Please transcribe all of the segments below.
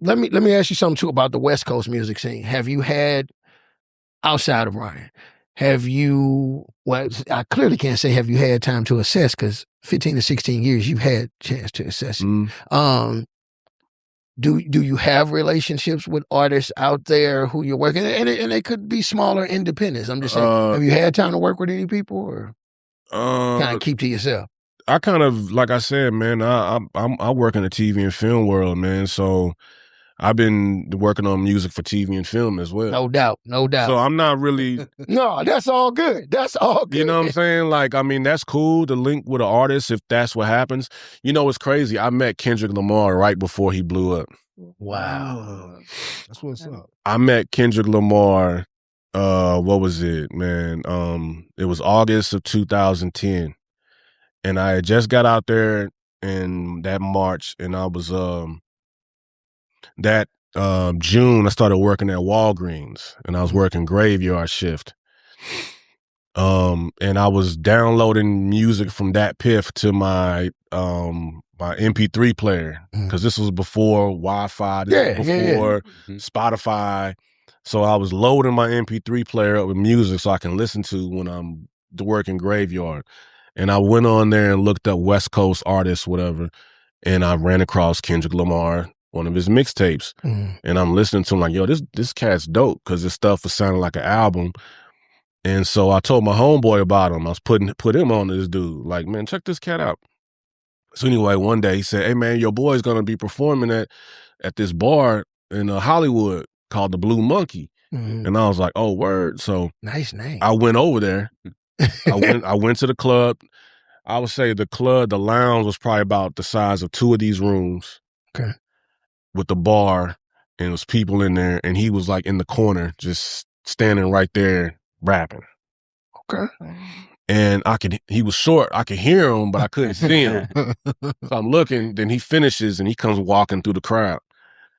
let me ask you something too about the West Coast music scene. Have you had, outside of Ryan, have you, well, I clearly can't say have you had time to assess, because 15 to 16 years you've had a chance to assess it. Do you have relationships with artists out there who you're working, and they could be smaller independents? I'm just saying, have you had time to work with any people, or kind of keep to yourself? I kind of, like I said, man, I work in the TV and film world, man. So I've been working on music for TV and film as well. No doubt, no doubt. So I'm not really. No, that's all good. That's all good. You know what I'm saying? Like, I mean, that's cool to link with an artist if that's what happens. You know, it's crazy. I met Kendrick Lamar right before he blew up. Wow. That's what's up. I met Kendrick Lamar, what was it, man? It was August of 2010. And I had just got out there in that March, and I was June I started working at Walgreens, and I was working graveyard shift. And I was downloading music from that Piff to my my MP3 player, because this was before Wi-Fi, before Spotify. So I was loading my MP3 player up with music so I can listen to when I'm working graveyard. And I went on there and looked up West Coast artists, whatever, and I ran across Kendrick Lamar, one of his mixtapes. And I'm listening to him like, yo, this cat's dope, because this stuff was sounding like an album. And so I told my homeboy about him. I was put him on to this dude. Like, man, check this cat out. So anyway, one day he said, hey, man, your boy's going to be performing at this bar in Hollywood called the Blue Monkey. And I was like, oh, word. So nice name. I went over there. I went to the club. I would say the lounge was probably about the size of 2 of these rooms. Okay. With the bar, and there was people in there, and he was like in the corner, just standing right there rapping. Okay. And he was short. I could hear him, but I couldn't see him. So I'm looking, then he finishes and he comes walking through the crowd.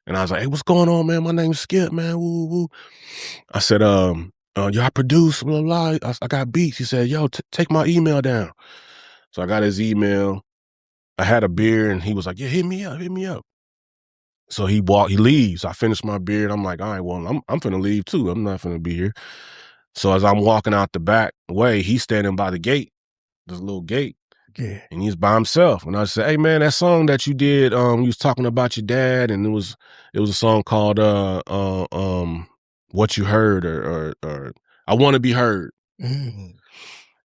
And I was like, hey, what's going on, man? My name's Skip, man. Woo, woo. I said, y'all produce, blah, blah. I got beats. He said, yo, take my email down. So I got his email. I had a beer, and he was like, yeah, hit me up. So he leaves. I finished my beer, and I'm like, all right, well, I'm finna leave too. I'm not finna be here. So as I'm walking out the back way, he's standing by the gate, this little gate, and he's by himself. And I said, hey, man, that song that you did, you was talking about your dad, and it was a song called What You Heard, or I Want to Be Heard.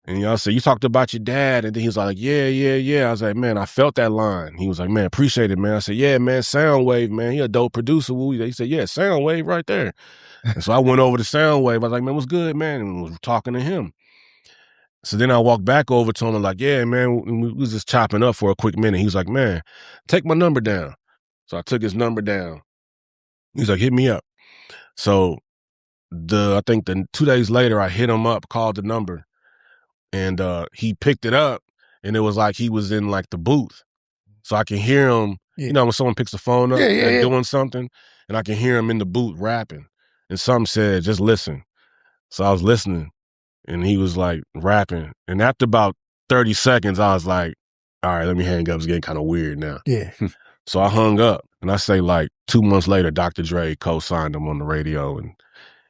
And y'all said, you talked about your dad, and then he was like, yeah. I was like, man, I felt that line. He was like, man, appreciate it, man. I said, yeah, man, Soundwave, man, he a dope producer. He said, yeah, Soundwave right there. And so I went over to Soundwave. I was like, man, what's good, man? And was talking to him. So then I walked back over to him and like, yeah, man, we was just chopping up for a quick minute. He was like, man, take my number down. So I took his number down. He was like, hit me up. So I think 2 days later, I hit him up, called the number, and he picked it up, and it was like he was in like the booth. So I can hear him, you know, when someone picks the phone up and doing something, and I can hear him in the booth rapping. And some said, just listen. So I was listening, and he was like rapping. And after about 30 seconds, I was like, all right, let me hang up. It's getting kind of weird now. Yeah. So I hung up, and I say like 2 months later, Dr. Dre co-signed him on the radio, and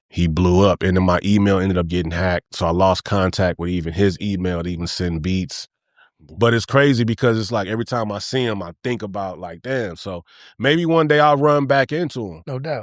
he blew up. And then my email ended up getting hacked. So I lost contact with even his email to even send beats. But it's crazy because it's like every time I see him, I think about like, damn, so maybe one day I'll run back into him. No doubt.